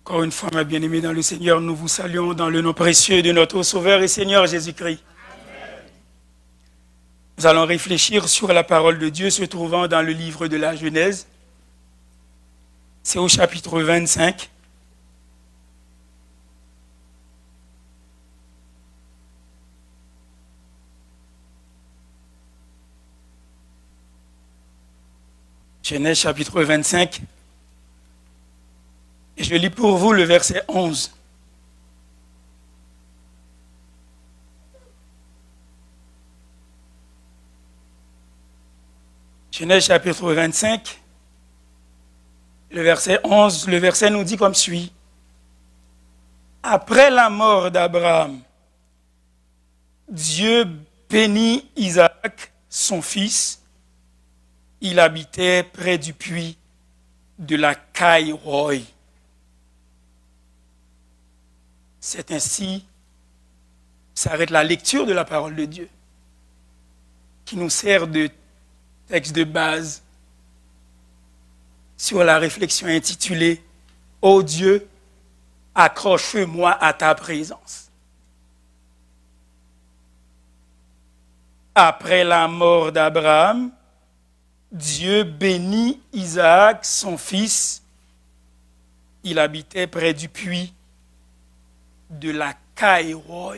Encore une fois, mes bien-aimés dans le Seigneur, nous vous saluons dans le nom précieux de notre Sauveur et Seigneur Jésus-Christ. Nous allons réfléchir sur la parole de Dieu se trouvant dans le livre de la Genèse. C'est au chapitre 25. Genèse chapitre 25. Et je lis pour vous le verset 11. Genèse chapitre 25, le verset 11, le verset nous dit comme suit. Après la mort d'Abraham, Dieu bénit Isaac, son fils. Il habitait près du puits de la Caille-Roy. C'est ainsi s'arrête la lecture de la parole de Dieu, qui nous sert de texte de base sur la réflexion intitulée « Ô Dieu, accroche-moi à ta présence ». Après la mort d'Abraham, Dieu bénit Isaac, son fils. Il habitait près du puits de la Caille-Roy.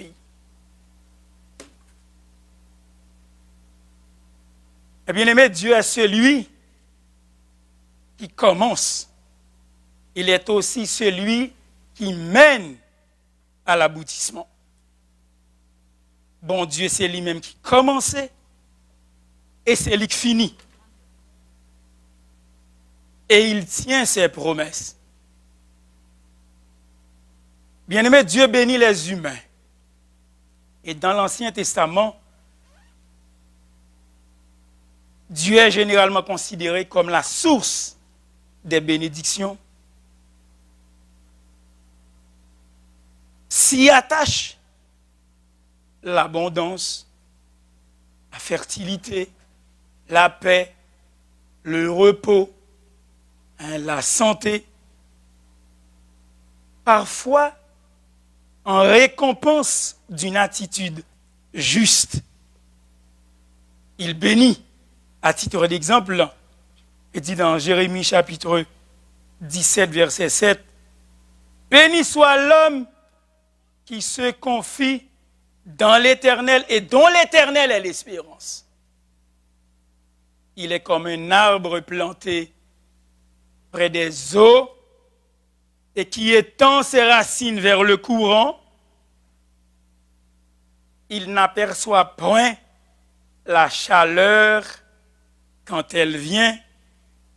Eh bien aimé, Dieu est celui qui commence. Il est aussi celui qui mène à l'aboutissement. Bon Dieu, c'est lui-même qui commençait et c'est lui qui finit. Et il tient ses promesses. Bien-aimé, Dieu bénit les humains. Et dans l'Ancien Testament, Dieu est généralement considéré comme la source des bénédictions. S'y attache l'abondance, la fertilité, la paix, le repos, la santé. Parfois, en récompense d'une attitude juste, il bénit. À titre d'exemple, il dit dans Jérémie chapitre 17, verset 7, « Béni soit l'homme qui se confie dans l'Éternel et dont l'Éternel est l'espérance. Il est comme un arbre planté près des eaux et qui étend ses racines vers le courant. Il n'aperçoit point la chaleur quand elle vient,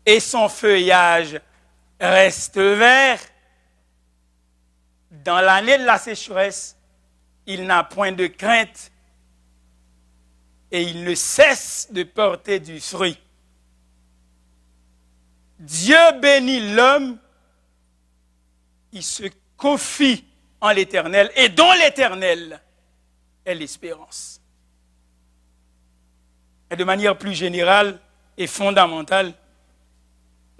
et son feuillage reste vert. Dans l'année de la sécheresse, il n'a point de crainte et il ne cesse de porter du fruit. Dieu bénit l'homme qui se confie en l'Éternel et dont l'Éternel est l'espérance. Et de manière plus générale et fondamentale,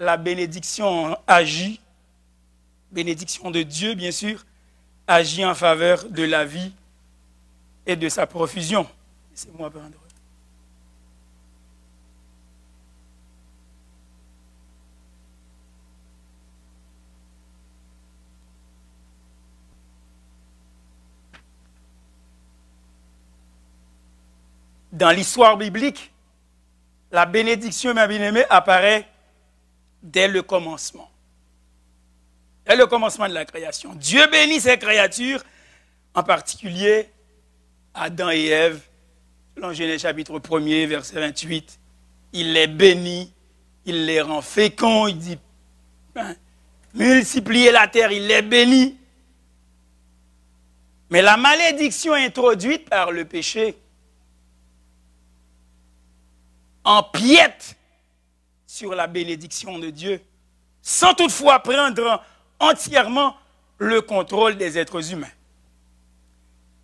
la bénédiction agit, bénédiction de Dieu bien sûr, agit en faveur de la vie et de sa profusion. Laissez-moi prendre. Dans l'histoire biblique, la bénédiction, ma bien-aimée, apparaît dès le commencement. Dès le commencement de la création. Dieu bénit ses créatures, en particulier Adam et Ève, selon Genèse chapitre 1er, verset 28. Il les bénit, il les rend féconds, il dit, multipliez la terre, il les bénit. Mais la malédiction introduite par le péché empiète sur la bénédiction de Dieu, sans toutefois prendre entièrement le contrôle des êtres humains.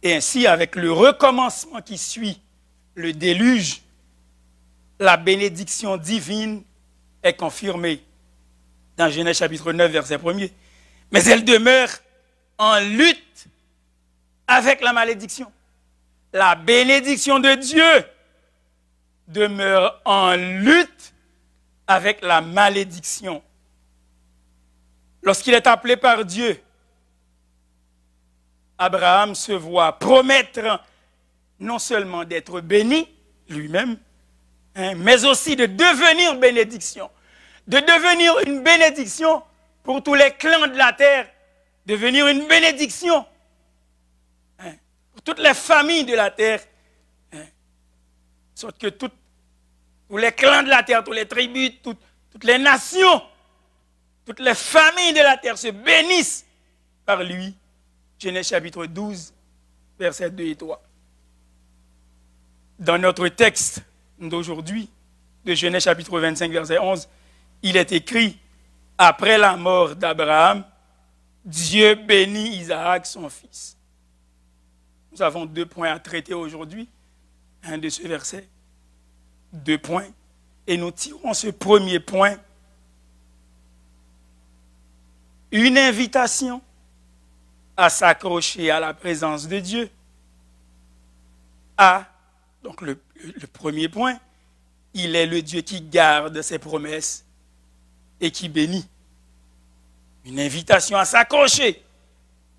Et ainsi, avec le recommencement qui suit le déluge, la bénédiction divine est confirmée dans Genèse chapitre 9, verset 1er. mais elle demeure en lutte avec la malédiction. La bénédiction de Dieu demeure en lutte avec la malédiction. Lorsqu'il est appelé par Dieu, Abraham se voit promettre non seulement d'être béni lui-même, mais aussi de devenir bénédiction. De devenir une bénédiction pour tous les clans de la terre. Devenir une bénédiction pour toutes les familles de la terre. Sorte que tous les clans de la terre, toutes les tribus, toutes les nations, toutes les familles de la terre se bénissent par lui. Genèse chapitre 12, versets 2 et 3. Dans notre texte d'aujourd'hui, de Genèse chapitre 25, verset 11, il est écrit, après la mort d'Abraham, Dieu bénit Isaac, son fils. Nous avons 2 points à traiter aujourd'hui, de ce verset. 2 points. Et nous tirons ce premier point. Une invitation à s'accrocher à la présence de Dieu. Donc le premier point, il est le Dieu qui garde ses promesses et qui bénit. Une invitation à s'accrocher.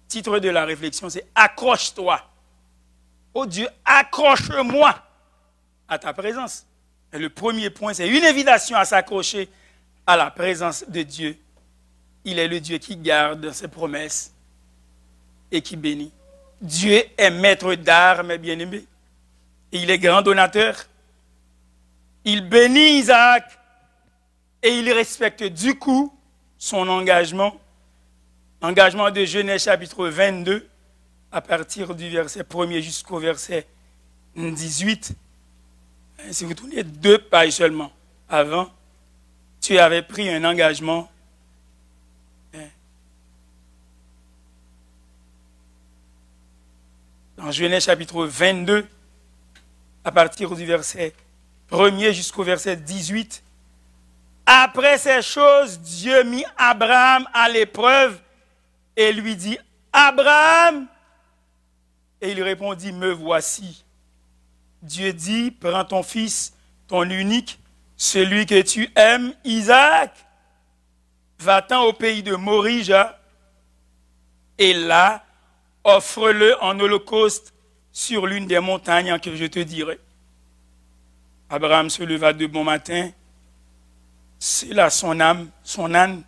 Titre de la réflexion, c'est « Accroche-toi ». Oh Dieu, accroche-moi à ta présence. Et le premier point, c'est une invitation à s'accrocher à la présence de Dieu. Il est le Dieu qui garde ses promesses et qui bénit. Dieu est maître d'art, mes bien-aimés. Et il est grand donateur. Il bénit Isaac et il respecte du coup son engagement. Engagement de Genèse chapitre 22, à partir du verset 1er jusqu'au verset 18. Si vous tournez 2 pages seulement avant, tu avais pris un engagement. Dans Genèse chapitre 22, à partir du verset 1er jusqu'au verset 18, après ces choses, Dieu mit Abraham à l'épreuve et lui dit, Abraham, et il répondit, me voici. Dieu dit, prends ton fils, ton unique, celui que tu aimes, Isaac, va-t'en au pays de Morija, et là, offre-le en holocauste sur l'une des montagnes que je te dirai. Abraham se leva de bon matin, sella son âne,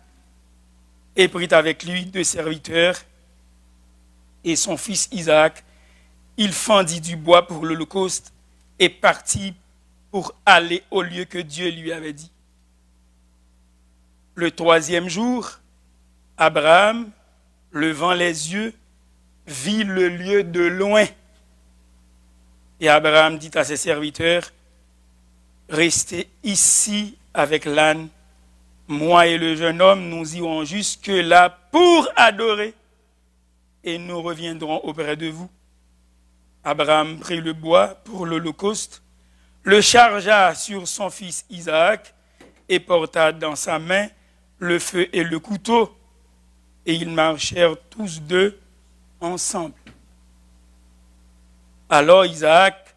et prit avec lui 2 serviteurs et son fils Isaac. Il fendit du bois pour l'holocauste et partit pour aller au lieu que Dieu lui avait dit. Le 3e jour, Abraham, levant les yeux, vit le lieu de loin. Et Abraham dit à ses serviteurs, restez ici avec l'âne. Moi et le jeune homme, nous irons jusque-là pour adorer et nous reviendrons auprès de vous. Abraham prit le bois pour l'holocauste, le chargea sur son fils Isaac et porta dans sa main le feu et le couteau. Et ils marchèrent tous 2 ensemble. Alors Isaac,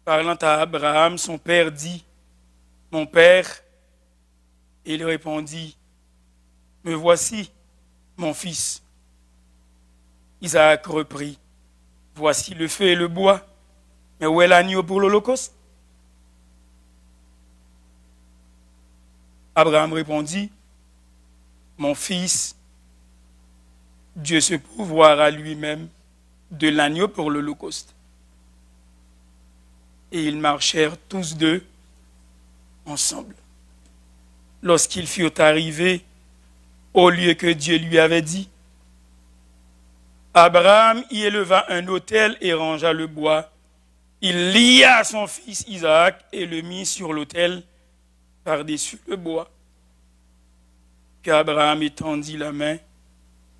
parlant à Abraham, son père, dit, mon père, et il répondit, me voici, mon fils. Isaac reprit, voici le feu et le bois, mais où est l'agneau pour l'holocauste? Abraham répondit, mon fils, Dieu se pourvoira lui-même de l'agneau pour l'holocauste. Et ils marchèrent tous 2 ensemble. Lorsqu'ils furent arrivés au lieu que Dieu lui avait dit, Abraham y éleva un autel et rangea le bois. Il lia son fils Isaac et le mit sur l'autel par-dessus le bois. Qu'Abraham étendit la main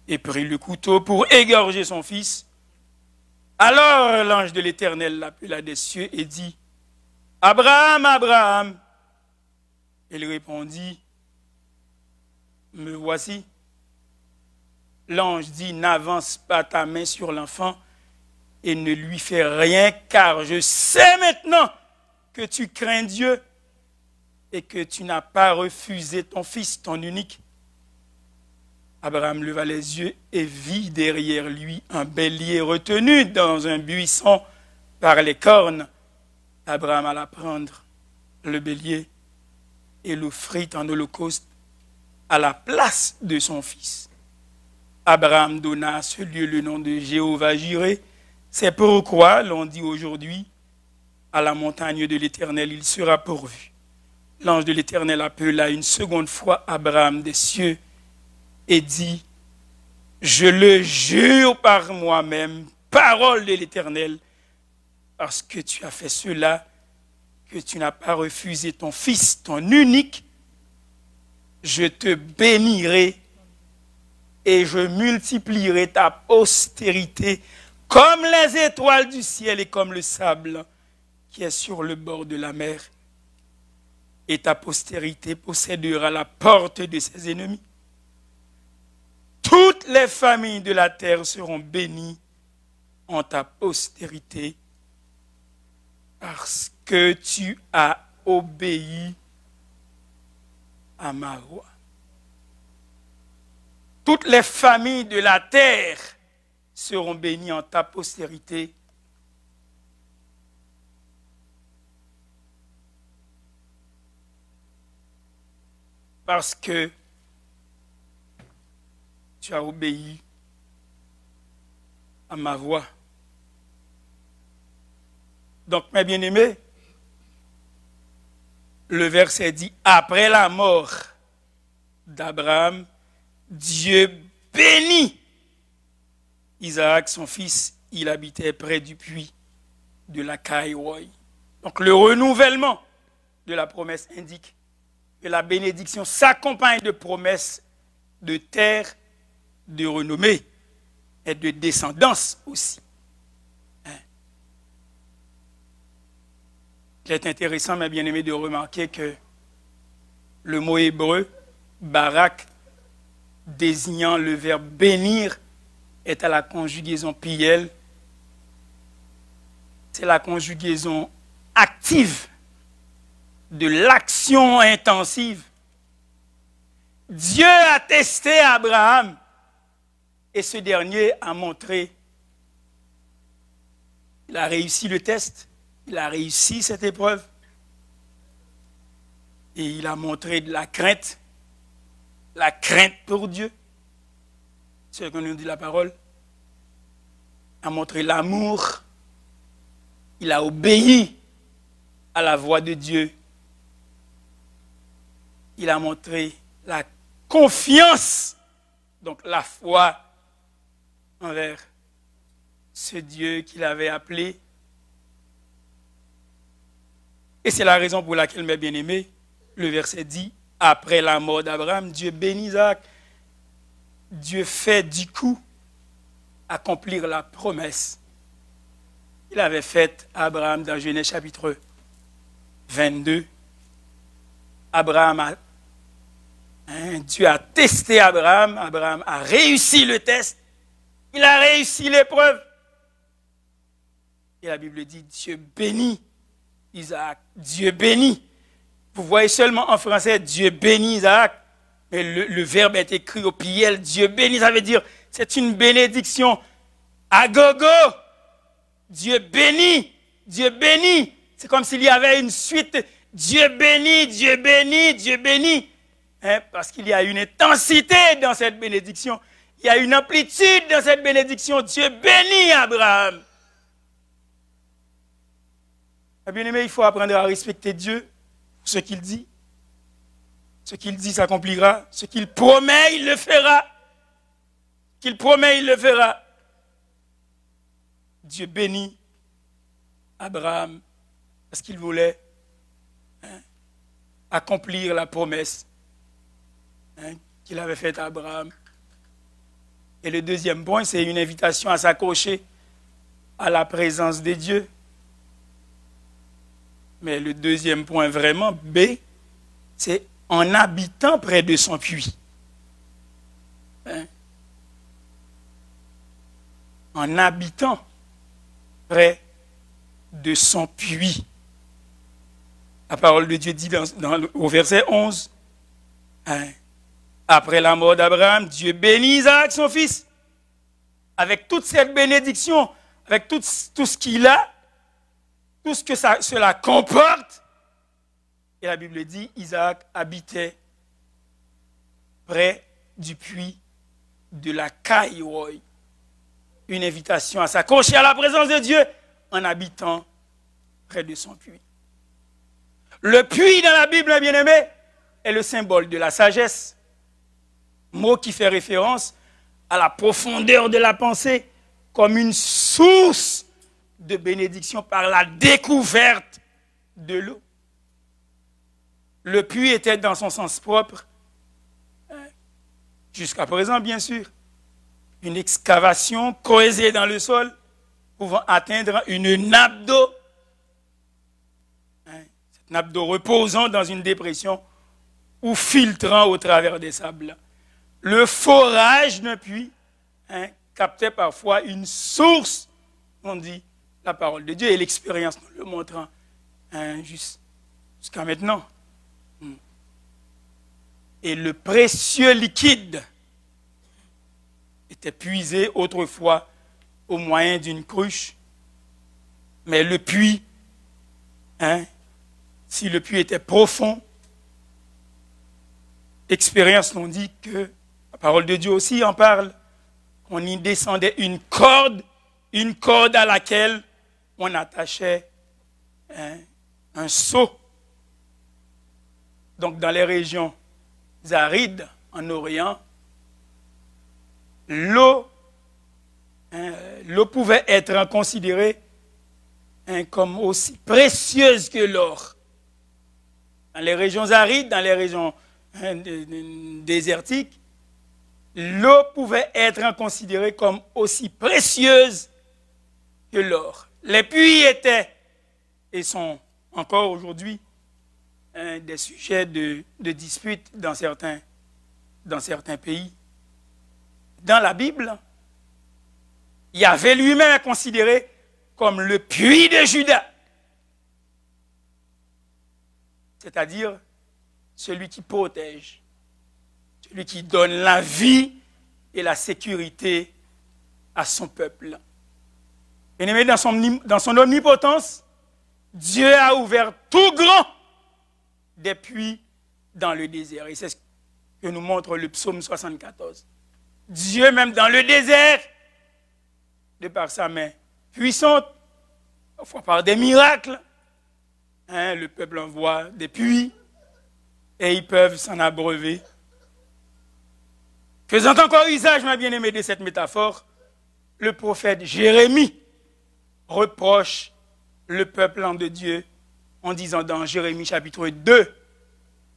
et prit le couteau pour égorger son fils. Alors l'ange de l'Éternel l'appela des cieux et dit, Abraham, Abraham. Il répondit, me voici. l'ange dit, n'avance pas ta main sur l'enfant et ne lui fais rien, car je sais maintenant que tu crains Dieu et que tu n'as pas refusé ton fils, ton unique. Abraham leva les yeux et vit derrière lui un bélier retenu dans un buisson par les cornes. Abraham alla prendre le bélier et l'offrit en holocauste à la place de son fils. Abraham donna à ce lieu le nom de Jéhovah-Jireh. C'est pourquoi l'on dit aujourd'hui, à la montagne de l'Éternel, il sera pourvu. L'ange de l'Éternel appela une seconde fois Abraham des cieux et dit, je le jure par moi-même, parole de l'Éternel, parce que tu as fait cela, que tu n'as pas refusé ton fils, ton unique, je te bénirai et je multiplierai ta postérité comme les étoiles du ciel et comme le sable qui est sur le bord de la mer. Et ta postérité possédera la porte de ses ennemis. Toutes les familles de la terre seront bénies en ta postérité parce que tu as obéi à ma voix. Toutes les familles de la terre seront bénies en ta postérité. Parce que tu as obéi à ma voix. Donc, mes bien-aimés, le verset dit, après la mort d'Abraham, Dieu bénit Isaac, son fils. Il habitait près du puits de la Kaïroï. Donc, le renouvellement de la promesse indique que la bénédiction s'accompagne de promesses de terre, de renommée et de descendance aussi. Il est intéressant, mes bien-aimés, de remarquer que le mot hébreu, barak, désignant le verbe bénir, est à la conjugaison piel. C'est la conjugaison active de l'action intensive. Dieu a testé Abraham et ce dernier a montré, il a réussi le test, il a réussi cette épreuve et il a montré de la crainte pour Dieu. C'est ce qu'on nous dit la parole. Il a montré l'amour, il a obéi à la voix de Dieu. Il a montré la confiance, donc la foi envers ce Dieu qu'il avait appelé. Et c'est la raison pour laquelle, mes bien-aimés, le verset dit, après la mort d'Abraham, Dieu bénit Isaac. Dieu fait du coup accomplir la promesse qu'il avait faite à Abraham dans Genèse chapitre 22. Dieu a testé Abraham, Abraham a réussi le test, il a réussi l'épreuve. Et la Bible dit, Dieu bénit Isaac, Dieu bénit. Vous voyez seulement en français, Dieu bénit Isaac, mais le verbe est écrit au pluriel, Dieu bénit, ça veut dire, c'est une bénédiction à gogo. Dieu bénit, Dieu bénit. C'est comme s'il y avait une suite, Dieu bénit, Dieu bénit, Dieu bénit. Parce qu'il y a une intensité dans cette bénédiction. Il y a une amplitude dans cette bénédiction. Dieu bénit Abraham. Bien aimé, il faut apprendre à respecter Dieu pour ce qu'il dit. Ce qu'il dit s'accomplira. Ce qu'il promet, il le fera. Ce qu'il promet, il le fera. Dieu bénit Abraham parce qu'il voulait accomplir la promesse qu'il avait faite à Abraham. Et le deuxième point, c'est une invitation à s'accrocher à la présence de Dieu. Mais le deuxième point vraiment, B, c'est en habitant près de son puits. en habitant près de son puits. La parole de Dieu dit au verset 11, hein, après la mort d'Abraham, Dieu bénit Isaac, son fils, avec toute cette bénédiction, avec tout ce qu'il a, tout ce que cela comporte. Et la Bible dit, Isaac habitait près du puits de la Caïroï. Une invitation à s'accrocher à la présence de Dieu en habitant près de son puits. Le puits dans la Bible, bien-aimé, est le symbole de la sagesse, mot qui fait référence à la profondeur de la pensée comme une source de bénédiction par la découverte de l'eau. Le puits était dans son sens propre, jusqu'à présent bien sûr, une excavation creusée dans le sol pouvant atteindre une nappe d'eau. Cette nappe d'eau reposant dans une dépression ou filtrant au travers des sables. Le forage d'un puits captait parfois une source, on dit la parole de Dieu et l'expérience nous le montrant jusqu'à maintenant. Et le précieux liquide était puisé autrefois au moyen d'une cruche. Mais le puits, si le puits était profond, l'expérience nous dit que la parole de Dieu aussi en parle, qu'on y descendait une corde à laquelle on attachait un seau. Donc dans les régions arides en Orient, l'eau pouvait être considérée comme aussi précieuse que l'or. Dans les régions arides, dans les régions désertiques, l'eau pouvait être considérée comme aussi précieuse que l'or. Les puits étaient et sont encore aujourd'hui des sujets de dispute dans certains pays. Dans la Bible, Yahvé lui-même est considéré comme le puits de Juda. C'est-à-dire celui qui protège, celui qui donne la vie et la sécurité à son peuple. Bien-aimé, dans son omnipotence, Dieu a ouvert tout grand des puits dans le désert. Et c'est ce que nous montre le psaume 74. Dieu, même dans le désert, de par sa main puissante, parfois par des miracles, le peuple envoie des puits et ils peuvent s'en abreuver. Faisant encore usage, ma bien-aimée, de cette métaphore, le prophète Jérémie reproche le peuple de Dieu en disant dans Jérémie chapitre 2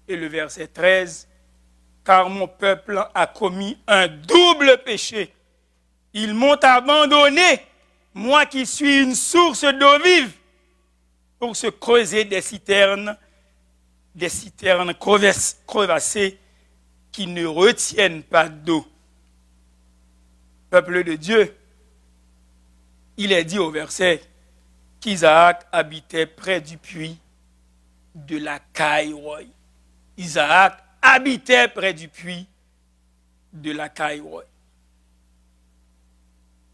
et le verset 13, « Car mon peuple a commis un double péché. Ils m'ont abandonné, moi qui suis une source d'eau vive, pour se creuser des citernes crevassées qui ne retiennent pas d'eau. » Peuple de Dieu, il est dit au verset qu'Isaac habitait près du puits de la Caïroï. Isaac habitait près du puits de la Caïroï.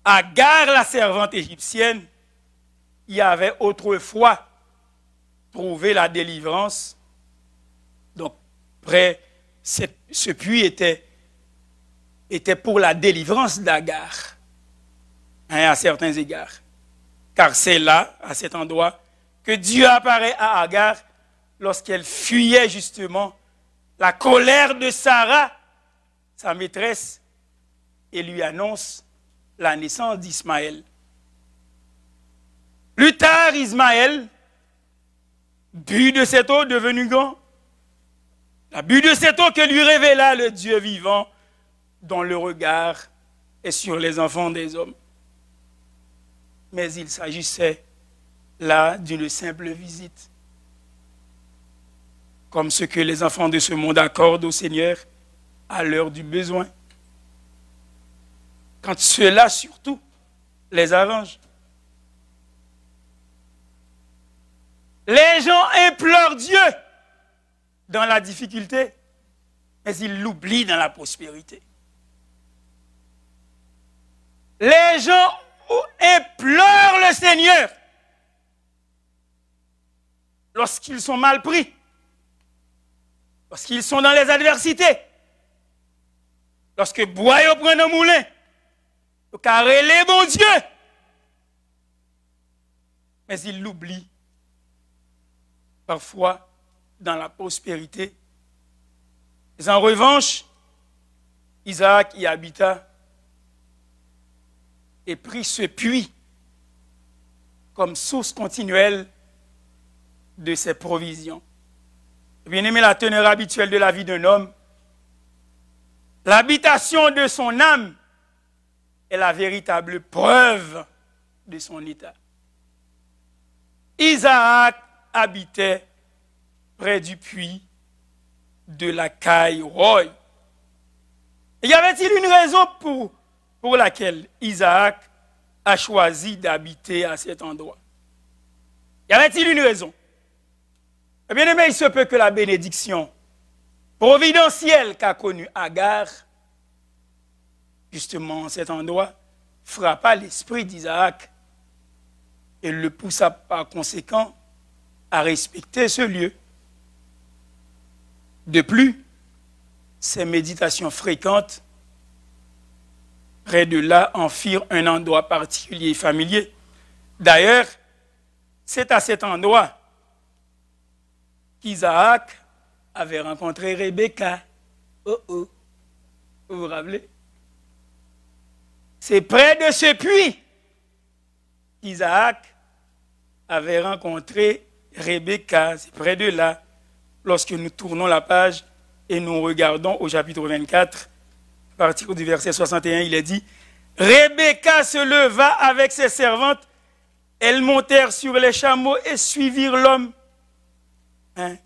Agar, la servante égyptienne, y avait autrefois trouvé la délivrance. Donc, ce puits était pour la délivrance d'Agar, à certains égards. Car c'est là, à cet endroit, que Dieu apparaît à Agar lorsqu'elle fuyait justement la colère de Sarah, sa maîtresse, et lui annonce la naissance d'Ismaël. Plus tard, Ismaël but de cette eau devenue grand. A bu de cette eau que lui révéla le Dieu vivant, dont le regard est sur les enfants des hommes. Mais il s'agissait là d'une simple visite, comme ce que les enfants de ce monde accordent au Seigneur à l'heure du besoin. Quand ceux-là surtout les arrange. Les gens implorent Dieu dans la difficulté, mais ils l'oublient dans la prospérité. Les gens implorent le Seigneur lorsqu'ils sont mal pris, lorsqu'ils sont dans les adversités, lorsque bois prend un moulin, car il est bon Dieu. Mais ils l'oublient parfois dans la prospérité. Mais en revanche, Isaac y habita et prit ce puits comme source continuelle de ses provisions. Bien aimé, la teneur habituelle de la vie d'un homme, l'habitation de son âme est la véritable preuve de son état. Isaac habitait près du puits de la Caille-Roy. Y avait-il une raison pour laquelle Isaac a choisi d'habiter à cet endroit? Y avait-il une raison? Eh bien aimé, il se peut que la bénédiction providentielle qu'a connue Agar, justement en cet endroit, frappa l'esprit d'Isaac et le poussa par conséquent à respecter ce lieu. De plus, ses méditations fréquentes près de là en firent un endroit particulier et familier. D'ailleurs, c'est à cet endroit qu'Isaac avait rencontré Rebecca. Vous vous rappelez? C'est près de ce puits qu'Isaac avait rencontré Rebecca. C'est près de là. Lorsque nous tournons la page et nous regardons au chapitre 24, à partir du verset 61, il est dit « Rebecca se leva avec ses servantes, elles montèrent sur les chameaux et suivirent l'homme. Hein?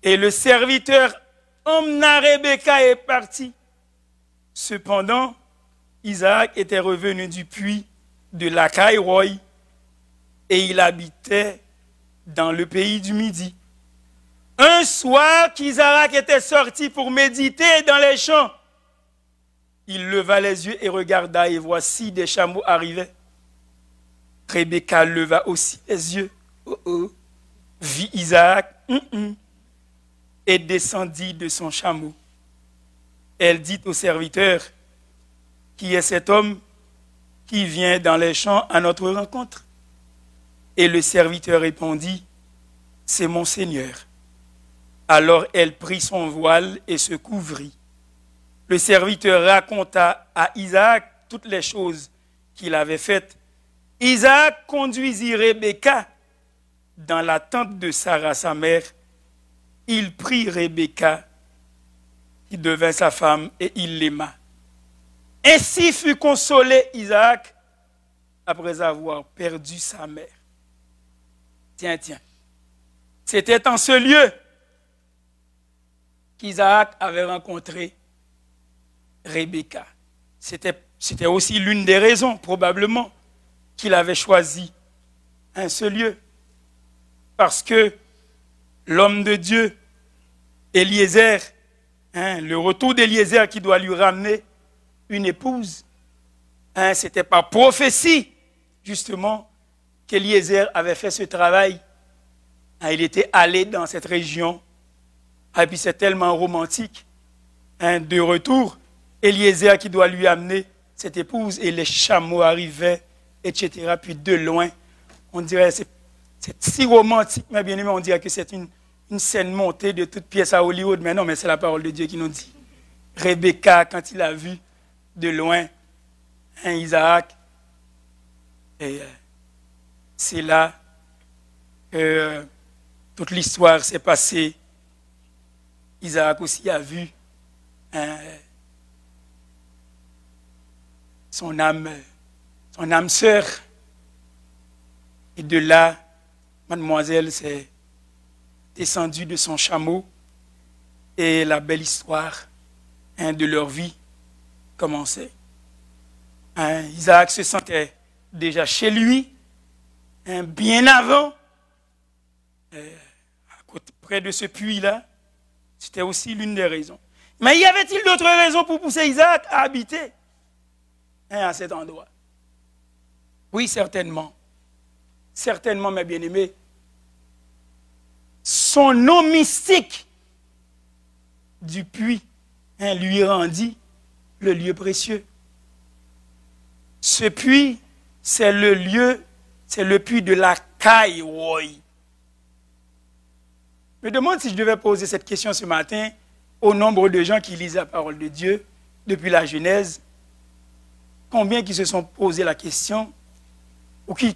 Et le serviteur emmena Rebecca et partit. Cependant, Isaac était revenu du puits de la Caille-Roy et il habitait dans le pays du Midi. Un soir qu'Isaac était sorti pour méditer dans les champs, il leva les yeux et regarda, et voici des chameaux arrivaient. Rebecca leva aussi les yeux, vit Isaac, et descendit de son chameau. Elle dit au serviteur, qui est cet homme qui vient dans les champs à notre rencontre? Et le serviteur répondit, c'est mon Seigneur. Alors elle prit son voile et se couvrit. Le serviteur raconta à Isaac toutes les choses qu'il avait faites. Isaac conduisit Rebecca dans la tente de Sarah, sa mère. Il prit Rebecca, qui devint sa femme, et il l'aima. Ainsi fut consolé Isaac après avoir perdu sa mère. Tiens. C'était en ce lieu qu'Isaac avait rencontré Rebecca. C'était aussi l'une des raisons, probablement, qu'il avait choisi ce lieu. Parce que l'homme de Dieu, Eliezer, le retour d'Eliezer qui doit lui ramener une épouse, c'était par prophétie, justement, qu'Eliezer avait fait ce travail. Il était allé dans cette région. Et puis c'est tellement romantique. De retour, Eliezer qui doit lui amener cette épouse et les chameaux arrivaient, etc. Puis de loin, on dirait, c'est si romantique, mais bien aimé, on dirait que c'est une scène montée de toutes pièces à Hollywood. Mais non, mais c'est la parole de Dieu qui nous dit. Rebecca, quand il a vu de loin Isaac, et c'est là que toute l'histoire s'est passée. Isaac aussi a vu son âme sœur. Et de là, mademoiselle s'est descendue de son chameau et la belle histoire de leur vie commençait. Isaac se sentait déjà chez lui, bien avant, près de ce puits-là. C'était aussi l'une des raisons. Mais y avait-il d'autres raisons pour pousser Isaac à habiter à cet endroit? Oui, certainement. Certainement, mes bien-aimés. Son nom mystique du puits lui rendit le lieu précieux. Ce puits, c'est le puits de la Kaiwoi. Je me demande si je devais poser cette question ce matin au nombre de gens qui lisent la parole de Dieu depuis la Genèse. Combien qui se sont posé la question ou qui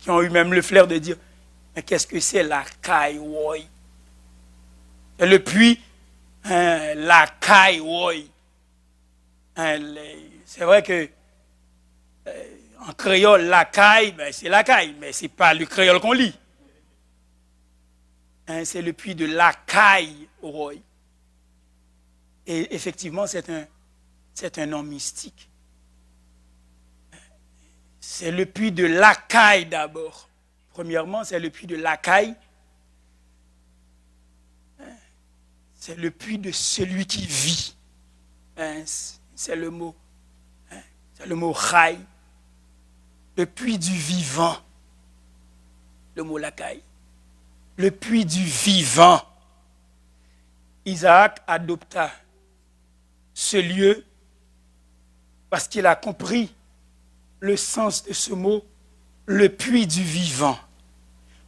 ont eu même le flair de dire mais qu'est-ce que c'est la Kaiwoi? C'est le puits, la Kaiwoi. C'est vrai que en créole, la caille, ben, c'est la caille, mais ce n'est pas le créole qu'on lit. C'est le puits de la Kaiwoi. Et effectivement, c'est un nom mystique. C'est le puits de l'Akai d'abord. Premièrement, c'est le puits de l'Akai. C'est le puits de celui qui vit. C'est le mot. C'est le mot Chai. Le puits du vivant. Le mot l'Akai. Le puits du vivant. Isaac adopta ce lieu parce qu'il a compris le sens de ce mot, le puits du vivant.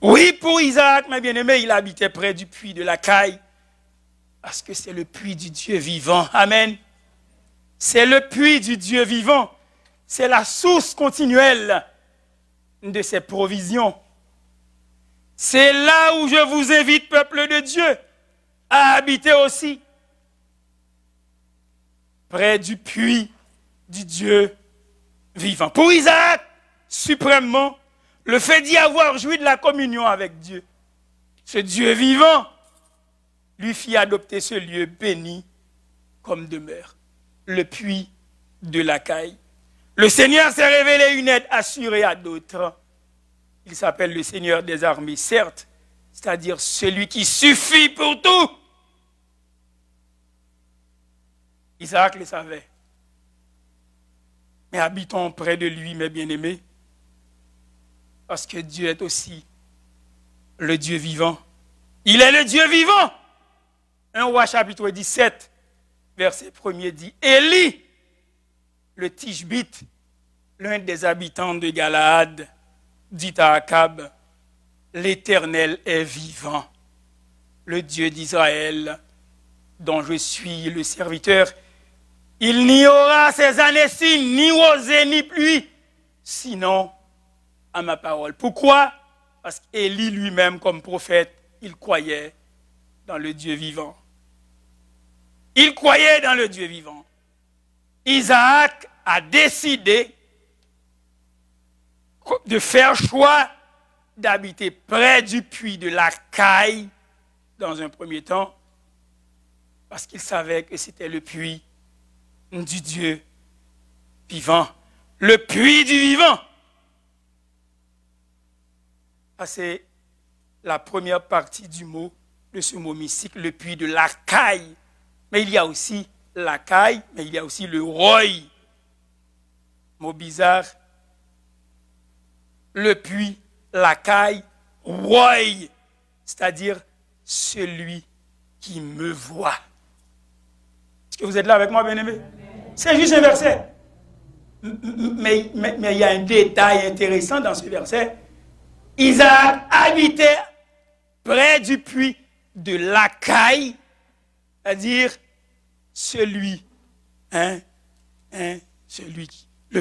Oui, pour Isaac, mes bien-aimés, il habitait près du puits de la Caille, parce que c'est le puits du Dieu vivant. Amen. C'est le puits du Dieu vivant. C'est la source continuelle de ses provisions. C'est là où je vous invite, peuple de Dieu, à habiter aussi. Près du puits du Dieu vivant. Pour Isaac, suprêmement, le fait d'y avoir joui de la communion avec Dieu, ce Dieu vivant, lui fit adopter ce lieu béni comme demeure, le puits de la Caille. Le Seigneur s'est révélé une aide assurée à d'autres. Il s'appelle le Seigneur des armées, certes, c'est-à-dire celui qui suffit pour tout. Isaac le savait. Mais habitons près de lui, mes bien-aimés, parce que Dieu est aussi le Dieu vivant. Il est le Dieu vivant. 1 Roi chapitre 17, verset 1er dit, Élie, le Tishbite, l'un des habitants de Galaad, dit à Akab, l'Éternel est vivant, le Dieu d'Israël, dont je suis le serviteur. Il n'y aura ces années-ci ni rosée ni pluie, sinon à ma parole. Pourquoi? Parce qu'Élie lui-même, comme prophète, il croyait dans le Dieu vivant. Il croyait dans le Dieu vivant. Isaac a décidé de faire choix d'habiter près du puits de la Caille dans un premier temps, parce qu'il savait que c'était le puits du Dieu vivant. Le puits du vivant. C'est la première partie du mot, de ce mot mystique, le puits de la Caille. Mais il y a aussi la Caille, mais il y a aussi le Roi. Mot bizarre. Le puits, la Caille, Roi, c'est-à-dire celui qui me voit. Est-ce que vous êtes là avec moi, bien-aimés? C'est juste un verset. Mais il y a un détail intéressant dans ce verset. Isaac habitait près du puits de la Caille, c'est-à-dire celui, le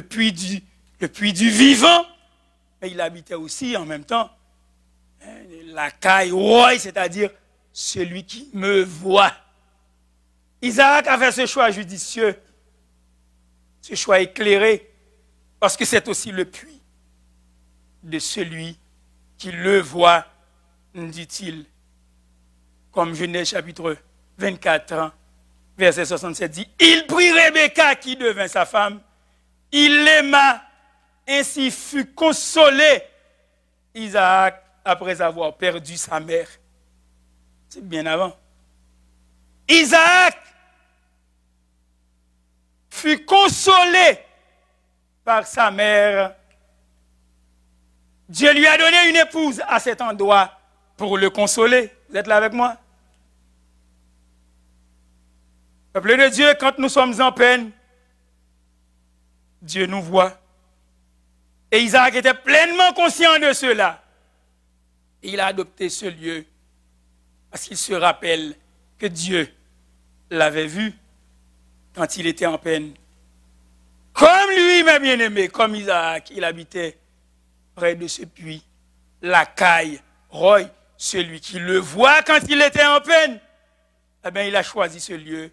puits du vivant, mais il habitait aussi en même temps la Caille, c'est-à-dire celui qui me voit. Isaac a fait ce choix judicieux, ce choix éclairé, parce que c'est aussi le puits de celui qui le voit, dit-il. Comme Genèse chapitre 24, verset 67 dit, il prit Rebecca qui devint sa femme, il l'aima ainsi fut consolé Isaac après avoir perdu sa mère. C'est bien avant. Isaac fut consolé par sa mère. Dieu lui a donné une épouse à cet endroit pour le consoler. Vous êtes là avec moi? Peuple de Dieu, quand nous sommes en peine, Dieu nous voit. Et Isaac était pleinement conscient de cela. Et il a adopté ce lieu parce qu'il se rappelle que Dieu l'avait vu quand il était en peine. Comme lui, mes bien-aimés, comme Isaac, il habitait près de ce puits, la caille, Roy, celui qui le voit quand il était en peine, eh bien, il a choisi ce lieu.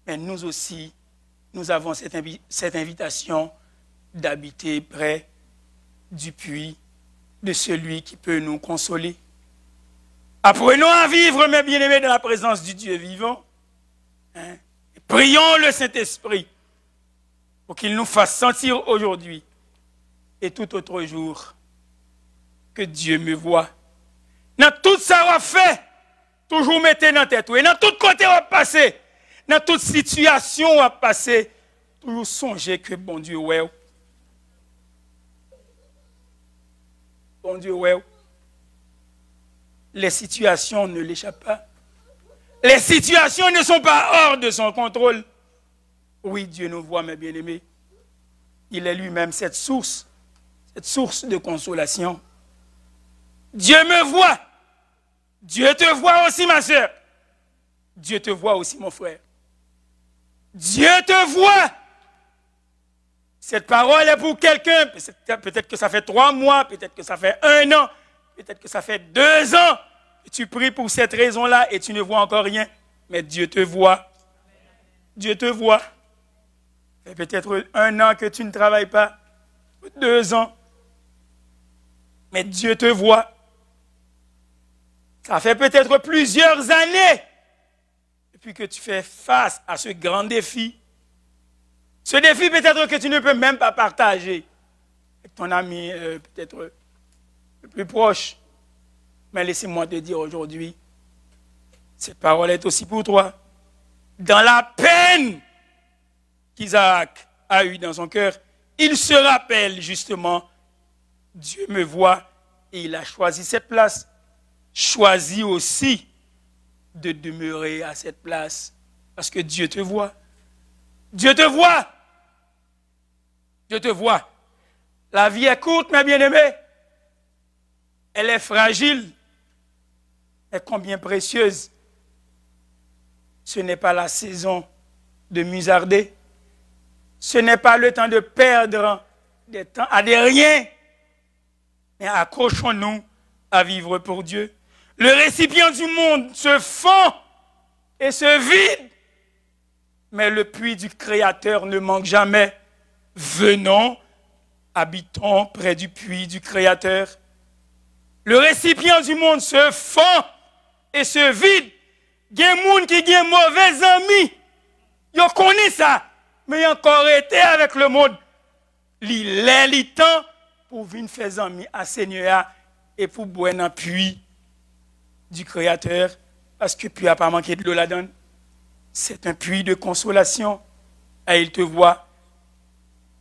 Mais nous aussi, nous avons cette invitation d'habiter près du puits de celui qui peut nous consoler. Apprenons à vivre, mes bien-aimés, dans la présence du Dieu vivant. Hein? Prions le Saint-Esprit pour qu'il nous fasse sentir aujourd'hui et tout autre jour que Dieu me voit. Dans tout ça qu'on fait, toujours mettez dans la tête. Et dans tout côté on va passer, dans toute situation on va passer, toujours songez que bon Dieu, ouais. Bon Dieu, ouais. Les situations ne l'échappent pas. Les situations ne sont pas hors de son contrôle. Oui, Dieu nous voit, mes bien-aimés. Il est lui-même cette source de consolation. Dieu me voit. Dieu te voit aussi, ma soeur. Dieu te voit aussi, mon frère. Dieu te voit. Cette parole est pour quelqu'un. Peut-être que ça fait 3 mois, peut-être que ça fait 1 an, peut-être que ça fait 2 ans. Et tu pries pour cette raison-là et tu ne vois encore rien. Mais Dieu te voit. Dieu te voit. Ça fait peut-être 1 an que tu ne travailles pas. 2 ans. Mais Dieu te voit. Ça fait peut-être plusieurs années. Et puis que tu fais face à ce grand défi. Ce défi peut-être que tu ne peux même pas partager avec ton ami peut-être le plus proche. Mais laissez-moi te dire aujourd'hui, cette parole est aussi pour toi. Dans la peine qu'Isaac a eue dans son cœur, il se rappelle justement, Dieu me voit et il a choisi cette place. Choisis aussi de demeurer à cette place parce que Dieu te voit. Dieu te voit. Dieu te voit. La vie est courte, mes bien-aimés. Elle est fragile. Et combien précieuse. Ce n'est pas la saison de musarder. Ce n'est pas le temps de perdre des temps à des riens. Mais accrochons-nous à vivre pour Dieu. Le récipient du monde se fend et se vide. Mais le puits du Créateur ne manque jamais. Venons, habitons près du puits du Créateur. Le récipient du monde se fend et se vide. Il y a des gens qui ont mauvais amis. Ils connaissent ça. Mais ils ont encore été avec le monde. Il est le temps pour venir faire amis à Seigneur et pour boire dans le puits du Créateur. Parce que le puits n'a pas manqué de l'eau là-dedans. C'est un puits de consolation. Et il te voit.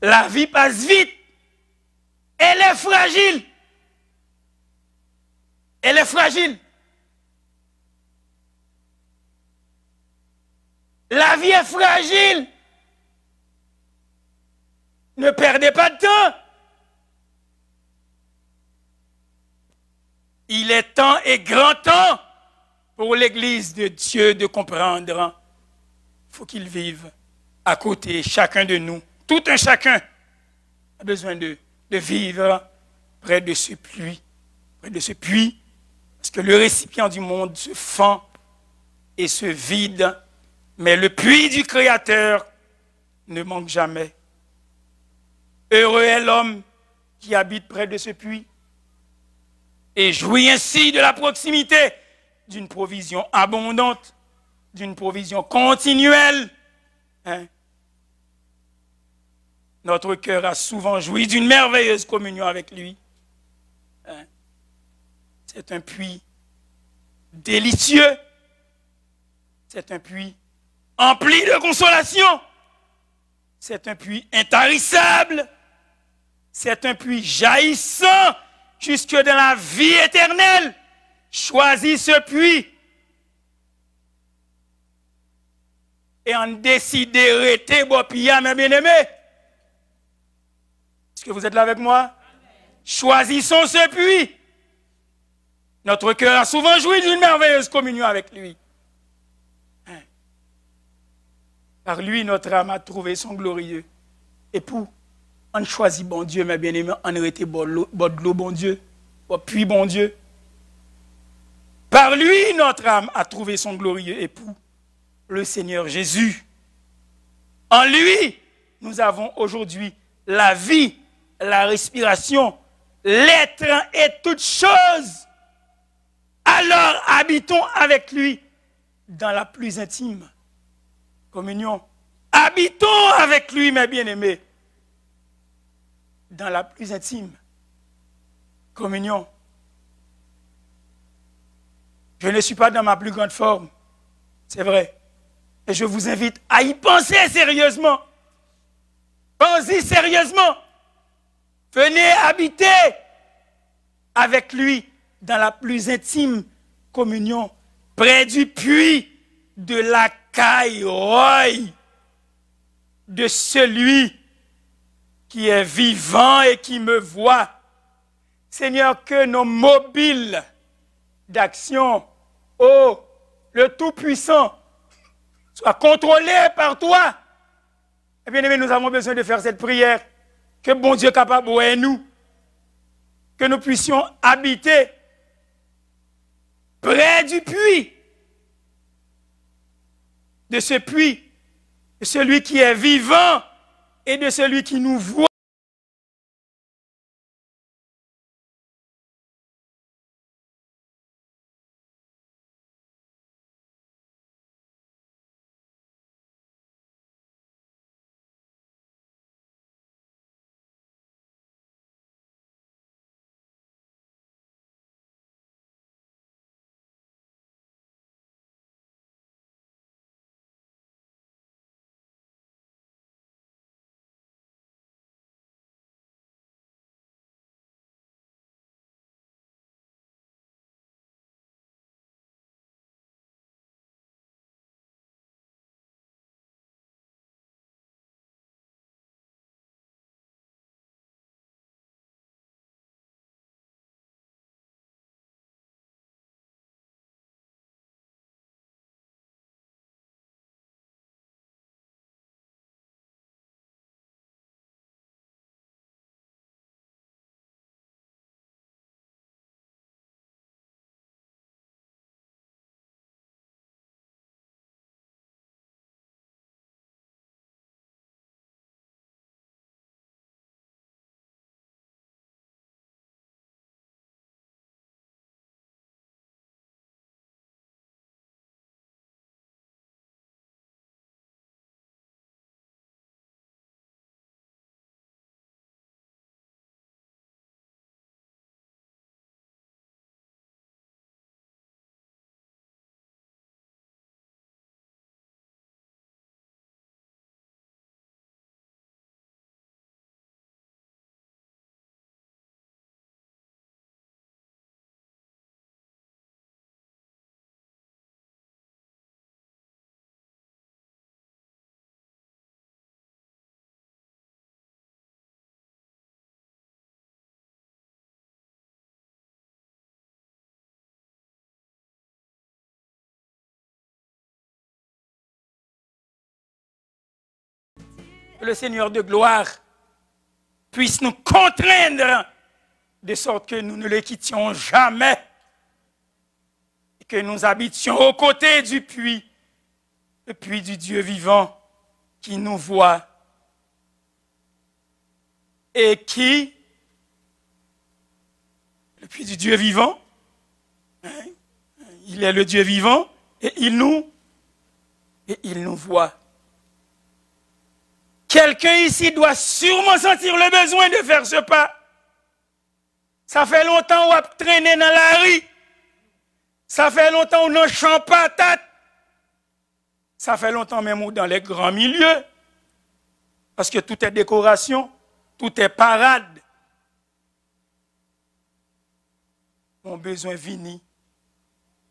La vie passe vite. Elle est fragile. Elle est fragile. La vie est fragile. Ne perdez pas de temps. Il est temps et grand temps pour l'Église de Dieu de comprendre. Il faut qu'il vive à côté, chacun de nous. Tout un chacun a besoin de vivre près de ce puits. Près de ce puits. Parce que le récipient du monde se fend et se vide. Mais le puits du Créateur ne manque jamais. Heureux est l'homme qui habite près de ce puits et jouit ainsi de la proximité d'une provision abondante, d'une provision continuelle. Hein? Notre cœur a souvent joui d'une merveilleuse communion avec lui. C'est un puits délicieux. C'est un puits empli de consolation. C'est un puits intarissable. C'est un puits jaillissant jusque dans la vie éternelle. Choisis ce puits. Et en décider d'arrêter Bopia, mes bien-aimés. Est-ce que vous êtes là avec moi? Amen. Choisissons ce puits. Notre cœur a souvent joui d'une merveilleuse communion avec lui. Par lui, notre âme a trouvé son glorieux époux. On choisit bon Dieu, mes bien-aimés, on arrête bon de l'eau, bon Dieu, puis bon Dieu. Par lui, notre âme a trouvé son glorieux époux, le Seigneur Jésus. En lui, nous avons aujourd'hui la vie, la respiration, l'être et toutes choses. Alors habitons avec lui dans la plus intime communion. Habitons avec lui, mes bien-aimés, dans la plus intime communion. Je ne suis pas dans ma plus grande forme, c'est vrai. Et je vous invite à y penser sérieusement. Pensez sérieusement. Venez habiter avec lui dans la plus intime communion, près du puits de la caille de celui qui est vivant et qui me voit. Seigneur, que nos mobiles d'action, le Tout-Puissant, soient contrôlés par toi. Et bien aimé, nous avons besoin de faire cette prière. Que bon Dieu capable de nous, que nous puissions habiter près du puits, de ce puits, de celui qui est vivant et de celui qui nous voit. Le Seigneur de gloire puisse nous contraindre de sorte que nous ne le quittions jamais et que nous habitions aux côtés du puits, le puits du Dieu vivant qui nous voit et qui, le puits du Dieu vivant, il est le Dieu vivant et il nous voit. Quelqu'un ici doit sûrement sentir le besoin de faire ce pas. Ça fait longtemps qu'on a traîné dans la rue. Ça fait longtemps qu'on a champ patate. Ça fait longtemps même dans les grands milieux. Parce que tout est décoration, tout est parade. On a besoin de venir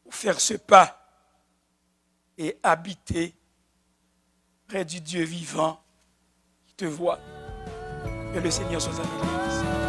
pour faire ce pas et habiter près du Dieu vivant qui te voit. Que le Seigneur soit avec nous.